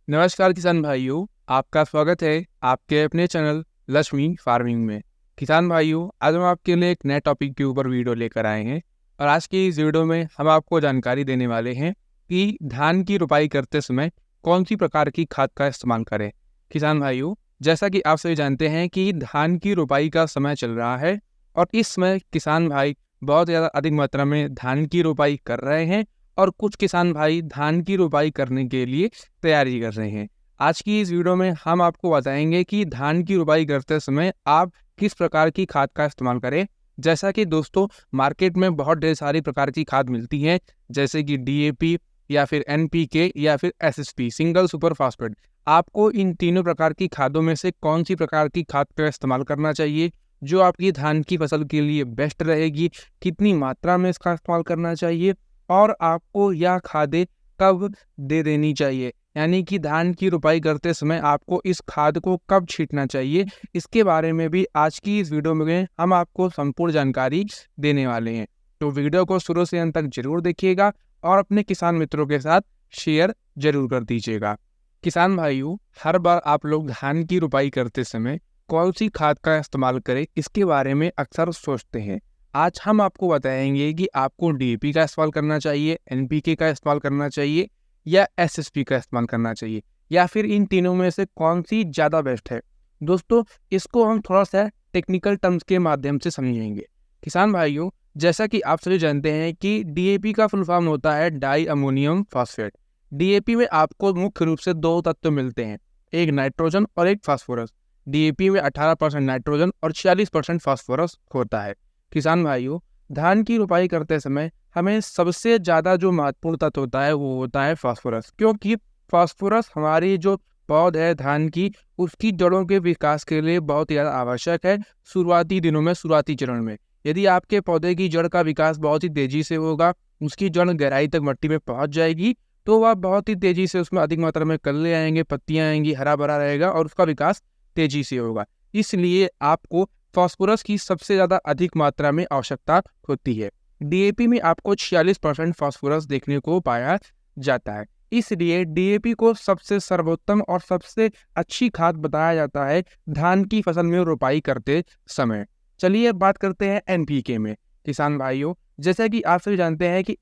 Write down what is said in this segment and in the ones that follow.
नमस्कार किसान भाइयों, आपका स्वागत है आपके अपने चैनल लक्ष्मी फार्मिंग में। किसान भाइयों, आज हम आपके लिए एक नए टॉपिक के ऊपर वीडियो लेकर आए हैं और आज की इस वीडियो में हम आपको जानकारी देने वाले हैं कि धान की रुपाई करते समय कौन सी प्रकार की खाद का इस्तेमाल करें। किसान भाइयों, जैसा कि आप सभी जानते हैं कि धान की रुपाई का समय चल रहा है और इस समय किसान भाई बहुत ज़्यादा अधिक मात्रा में धान की रुपाई कर रहे हैं और कुछ किसान भाई धान की रुपाई करने के लिए तैयारी कर रहे हैं। आज की इस वीडियो में हम आपको बताएंगे कि धान की रुपाई करते समय आप किस प्रकार की खाद का इस्तेमाल करें। जैसा कि दोस्तों, मार्केट में बहुत ढेर सारी प्रकार की खाद मिलती हैं, जैसे कि डीएपी या फिर एनपीके या फिर एसएसपी सिंगल सुपर फास्फेट। आपको इन तीनों प्रकार की खादों में से कौन सी प्रकार की खाद का इस्तेमाल करना चाहिए जो आपकी धान की फसल के लिए बेस्ट रहेगी, कितनी मात्रा में इसका इस्तेमाल करना चाहिए और आपको यह खादें कब दे देनी चाहिए, यानी कि धान की रुपाई करते समय आपको इस खाद को कब छींटना चाहिए, इसके बारे में भी आज की इस वीडियो में हम आपको संपूर्ण जानकारी देने वाले हैं। तो वीडियो को शुरू से अंत तक जरूर देखिएगा और अपने किसान मित्रों के साथ शेयर जरूर कर दीजिएगा। किसान भाइयों, हर बार आप लोग धान की रुपाई करते समय कौन सी खाद का इस्तेमाल करें, इसके बारे में अक्सर सोचते हैं। आज हम आपको बताएंगे कि आपको डीएपी का इस्तेमाल करना चाहिए, एनपीके का इस्तेमाल करना चाहिए या एसएसपी का इस्तेमाल करना चाहिए, या फिर इन तीनों में से कौन सी ज़्यादा बेस्ट है। दोस्तों, इसको हम थोड़ा सा टेक्निकल टर्म्स के माध्यम से समझेंगे। किसान भाइयों, जैसा कि आप सभी जानते हैं कि डीएपी का फुल फॉर्म होता है डाई अमोनियम फॉस्फेट। डीएपी में आपको मुख्य रूप से दो तत्व मिलते हैं, एक नाइट्रोजन और एक फास्फोरस। डीएपी में 18% नाइट्रोजन और 46% फास्फोरस होता है। किसान भाइयों, धान की रुपाई करते समय हमें सबसे ज़्यादा जो महत्वपूर्ण तत्व होता है वो होता है फास्फोरस, क्योंकि फास्फोरस हमारी जो पौध है धान की, उसकी जड़ों के विकास के लिए बहुत ज़्यादा आवश्यक है। शुरुआती दिनों में, शुरुआती चरण में यदि आपके पौधे की जड़ का विकास बहुत ही तेज़ी से होगा, उसकी जड़ गहराई तक मिट्टी में पहुँच जाएगी, तो वह बहुत ही तेज़ी से उसमें अधिक मात्रा में कल्ले आएंगे, पत्तियाँ आएंगी, हरा भरा रहेगा और उसका विकास तेज़ी से होगा। इसलिए आपको फास्फोरस की सबसे ज़्यादा अधिक मात्रा में आवश्यकता होती है। डीएपी में आपको 46% फास्फोरस देखने को पाया जाता है। इसलिए डीएपी को सबसे सर्वोत्तम और सबसे अच्छी खाद बताया जाता है धान की फसल में रुपाई करते समय। चलिए बात करते हैं एनपीके में। किसान भाइयों, जैसा कि आप सभी जानते हैं कि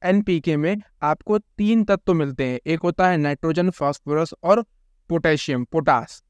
एनपीके में आपको 3 तत्व मिलते हैं, एक होता है नाइट्रोजन, फास्फोरस और पोटेशियम, पोटास।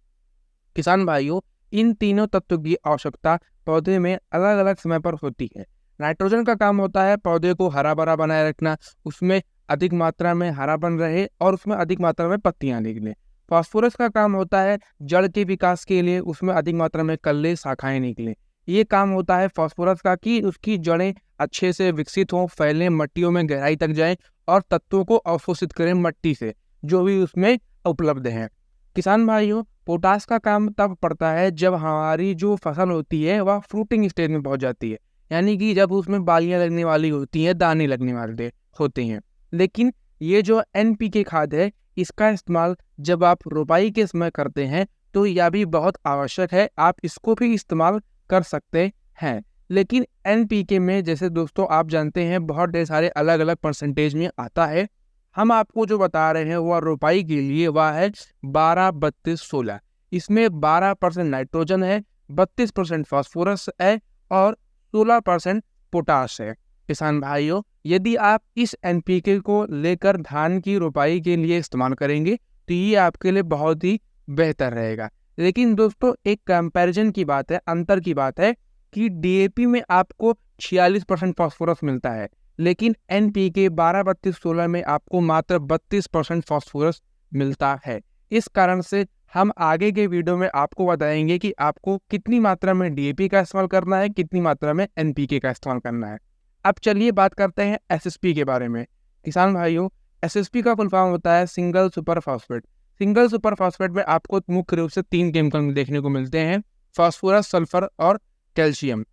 किसान भाइयों, इन तीनों तत्वों की आवश्यकता पौधे में अलग अलग समय पर होती है। नाइट्रोजन का काम होता है पौधे को हरा भरा बनाए रखना, उसमें अधिक मात्रा में हरापन रहे और उसमें अधिक मात्रा में पत्तियां निकलें। फास्फोरस का काम होता है जड़ के विकास के लिए, उसमें अधिक मात्रा में कल्ले, शाखाएं निकलें। ये काम होता है फास्फोरस का कि उसकी जड़ें अच्छे से विकसित हों, फैलें, मिट्टियों में गहराई तक जाएं और तत्वों को अवशोषित करें मिट्टी से जो भी उसमें उपलब्ध हैं। किसान भाइयों, पोटास का काम तब पड़ता है जब हमारी जो फसल होती है वह फ्रूटिंग स्टेज में पहुंच जाती है, यानी कि जब उसमें बालियां लगने वाली होती हैं, दाने लगने वाले होते हैं। लेकिन ये जो एनपीके खाद है, इसका इस्तेमाल जब आप रोपाई के समय करते हैं तो यह भी बहुत आवश्यक है, आप इसको भी इस्तेमाल कर सकते हैं। लेकिन एनपीके में, जैसे दोस्तों आप जानते हैं, बहुत ढेर सारे अलग अलग परसेंटेज में आता है। हम आपको जो बता रहे हैं वह रुपाई के लिए वह है 12-32-16। इसमें 12% नाइट्रोजन है, 32% फास्फोरस है और 16% पोटाश है। किसान भाइयों, यदि आप इस एनपीके को लेकर धान की रुपाई के लिए इस्तेमाल करेंगे तो ये आपके लिए बहुत ही बेहतर रहेगा। लेकिन दोस्तों, एक कंपैरिजन की बात है, अंतर की बात है कि डीएपी में आपको 46% फास्फोरस मिलता है, लेकिन एनपीके 12-32-16 में आपको मात्र 32% फास्फोरस मिलता है। इस कारण से हम आगे के वीडियो में आपको बताएंगे कि आपको कितनी मात्रा में डीएपी का इस्तेमाल करना है, कितनी मात्रा में एनपीके का इस्तेमाल करना है। अब चलिए बात करते हैं एसएसपी के बारे में। किसान भाइयों, एसएसपी का फुल फॉर्म होता है single super phosphate. Single super phosphate में आपको मुख्य रूप से 3 केमिकल देखने को मिलते हैं, फास्फोरस, सल्फर और कैल्शियम।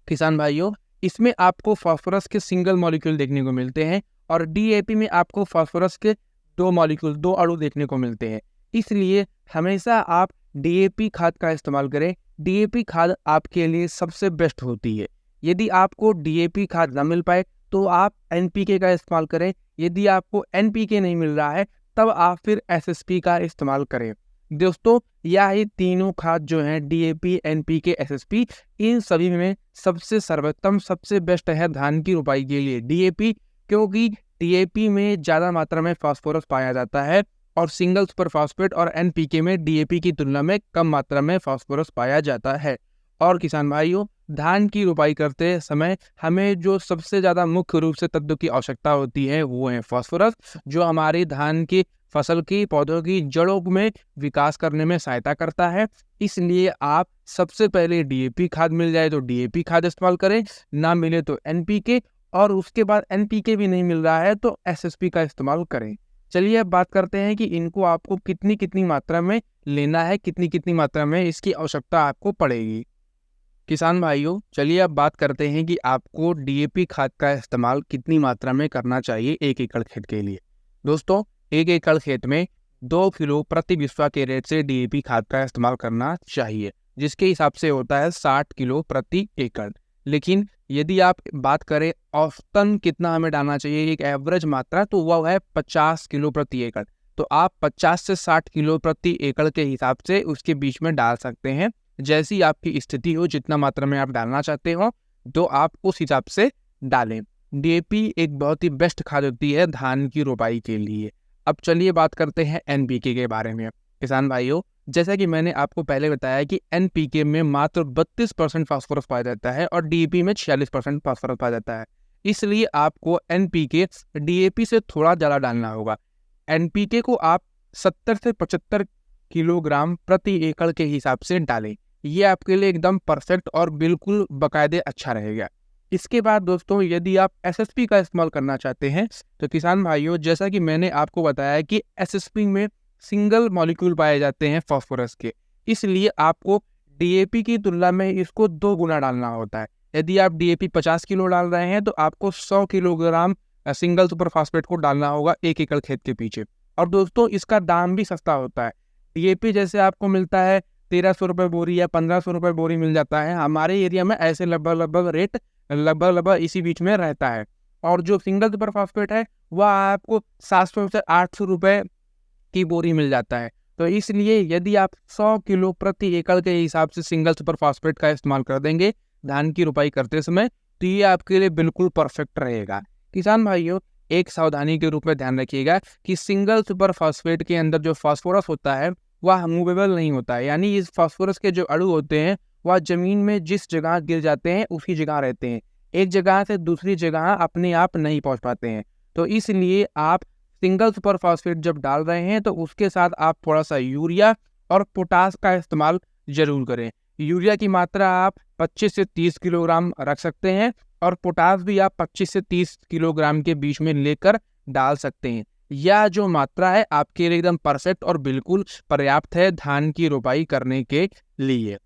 किसान भाइयों, इसमें आपको फास्फोरस के सिंगल मॉलिक्यूल देखने को मिलते हैं और डीएपी में आपको फास्फोरस के 2 मॉलिक्यूल, 2 अणु देखने को मिलते हैं। इसलिए हमेशा आप डीएपी खाद का इस्तेमाल करें। डीएपी खाद आपके लिए सबसे बेस्ट होती है। यदि आपको डीएपी खाद ना मिल पाए तो आप एनपीके का इस्तेमाल करें। यदि आपको एनपीके नहीं मिल रहा है तब आप फिर एसएसपी का इस्तेमाल करें। दोस्तों यह तीनों खाद जो हैं डीएपी, एनपीके, एसएसपी, इन सभी में सबसे सर्वोत्तम, सबसे बेस्ट है धान की रोपाई के लिए डीएपी, क्योंकि डीएपी में ज़्यादा मात्रा में फास्फोरस पाया जाता है और सिंगल सुपर फास्फेट और एनपीके में डीएपी की तुलना में कम मात्रा में फास्फोरस पाया जाता है। और किसान भाइयों, धान की रोपाई करते समय हमें जो सबसे ज़्यादा मुख्य रूप से तत्व की आवश्यकता होती है वो है फास्फोरस, जो हमारी धान की फसल की पौधों की जड़ों में विकास करने में सहायता करता है। इसलिए आप सबसे पहले डीएपी खाद मिल जाए तो डीएपी खाद इस्तेमाल करें, ना मिले तो एनपीके, और उसके बाद एनपीके भी नहीं मिल रहा है तो एसएसपी का इस्तेमाल करें। चलिए अब बात करते हैं कि इनको आपको कितनी कितनी मात्रा में लेना है, कितनी कितनी मात्रा में इसकी आवश्यकता आपको पड़ेगी। किसान भाइयों, चलिए अब बात करते हैं कि आपको डीएपी खाद का इस्तेमाल कितनी मात्रा में करना चाहिए 1 एकड़ खेत के लिए। दोस्तों 1 एकड़ खेत में 2 किलो प्रति बिस्वा के रेट से डीएपी खाद का इस्तेमाल करना चाहिए, जिसके हिसाब से होता है 60 किलो प्रति एकड़। लेकिन यदि आप बात करें औसतन कितना हमें डालना चाहिए, एक एवरेज मात्रा, तो वह है 50 किलो प्रति एकड़। तो आप 50 से 60 किलो प्रति एकड़ के हिसाब से उसके बीच में डाल सकते हैं। जैसी आपकी स्थिति हो, जितना मात्रा में आप डालना चाहते हो तो आप उस हिसाब से डालें। डीएपी एक बहुत ही बेस्ट खाद होती है धान की रोपाई के लिए। अब चलिए बात करते हैं एनपीके के बारे में। किसान भाइयों, जैसा कि मैंने आपको पहले बताया कि एनपीके में मात्र 32% फास्फोरस पाया जाता है और डीएपी में 46% फास्फोरस पाया जाता है। इसलिए आपको एनपीके डीएपी से थोड़ा ज़्यादा डालना होगा। एनपीके को आप 70 से 75 किलोग्राम प्रति एकड़ के हिसाब से डालें। ये आपके लिए एकदम परफेक्ट और बिल्कुल बाकायदे अच्छा रहेगा। इसके बाद दोस्तों, यदि आप एसएसपी का इस्तेमाल करना चाहते हैं तो किसान भाइयों, जैसा कि मैंने आपको बताया कि एसएसपी में सिंगल मॉलिक्यूल पाए जाते हैं फास्फोरस के, इसलिए आपको डीएपी की तुलना में इसको 2 गुना डालना होता है। यदि आप डीएपी 50 किलो डाल रहे हैं तो आपको 100 किलोग्राम सिंगल सुपर फास्फेट को डालना होगा 1 एकड़ खेत के पीछे। और दोस्तों इसका दाम भी सस्ता होता है। डीएपी जैसे आपको मिलता है 1300 रुपये बोरी या 1500 रुपये बोरी मिल जाता है, हमारे एरिया में ऐसे लगभग रेट लगभग इसी बीच में रहता है। और जो सिंगल सुपर फास्फेट है वह आपको 700 से 800 रुपये की बोरी मिल जाता है। तो इसलिए यदि आप 100 किलो प्रति एकड़ के हिसाब से सिंगल सुपर फास्फेट का इस्तेमाल कर देंगे धान की रोपाई करते समय, तो ये आपके लिए बिल्कुल परफेक्ट रहेगा। किसान भाइयों, एक सावधानी के रूप में ध्यान रखिएगा कि सिंगल सुपर फास्फेट के अंदर जो फास्फोरस होता है वह मूवेबल नहीं होता है, यानी इस फास्फोरस के जो अणु होते हैं वह जमीन में जिस जगह गिर जाते हैं उसी जगह रहते हैं, एक जगह से दूसरी जगह अपने आप नहीं पहुंच पाते हैं। तो इसलिए आप सिंगल सुपर फास्फेट जब डाल रहे हैं तो उसके साथ आप थोड़ा सा यूरिया और पोटास का इस्तेमाल जरूर करें। यूरिया की मात्रा आप 25 से 30 किलोग्राम रख सकते हैं और पोटास भी आप 25 से 30 किलोग्राम के बीच में लेकर डाल सकते हैं। यह जो मात्रा है आपके लिए एकदम परफेक्ट और बिल्कुल पर्याप्त है धान की रोपाई करने के लिए।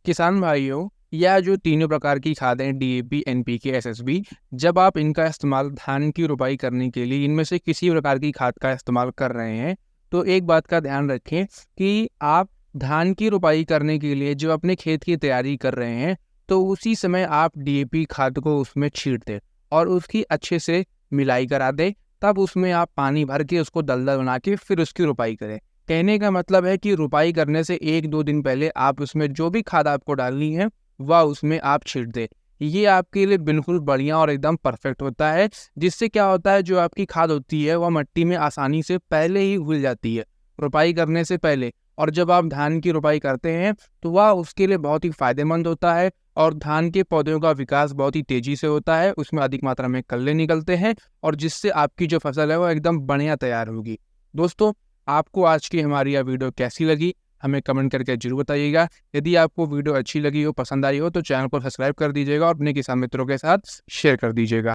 किसान भाइयों, यह जो तीनों प्रकार की खादें डीएपी, एनपीके, एसएसपी, जब आप इनका इस्तेमाल धान की रोपाई करने के लिए इनमें से किसी प्रकार की खाद का इस्तेमाल कर रहे हैं तो एक बात का ध्यान रखें कि आप धान की रोपाई करने के लिए जो अपने खेत की तैयारी कर रहे हैं तो उसी समय आप डीएपी खाद को उसमें छींट दें और उसकी अच्छे से मिलाई करा दें। तब उसमें आप पानी भर के उसको दलदल बना के फिर उसकी रोपाई करें। कहने का मतलब है कि रोपाई करने से 1-2 दिन पहले आप उसमें जो भी खाद आपको डालनी है वह उसमें आप छींट दें। ये आपके लिए बिल्कुल बढ़िया और एकदम परफेक्ट होता है, जिससे क्या होता है जो आपकी खाद होती है वह मिट्टी में आसानी से पहले ही घुल जाती है रोपाई करने से पहले, और जब आप धान की रोपाई करते हैं तो वह उसके लिए बहुत ही फायदेमंद होता है और धान के पौधों का विकास बहुत ही तेजी से होता है, उसमें अधिक मात्रा में कल्ले निकलते हैं और जिससे आपकी जो फसल है वो एकदम बढ़िया तैयार होगी। दोस्तों, आपको आज की हमारी यह वीडियो कैसी लगी हमें कमेंट करके जरूर बताइएगा। यदि आपको वीडियो अच्छी लगी हो, पसंद आई हो तो चैनल को सब्सक्राइब कर दीजिएगा और अपने किसान मित्रों के साथ शेयर कर दीजिएगा।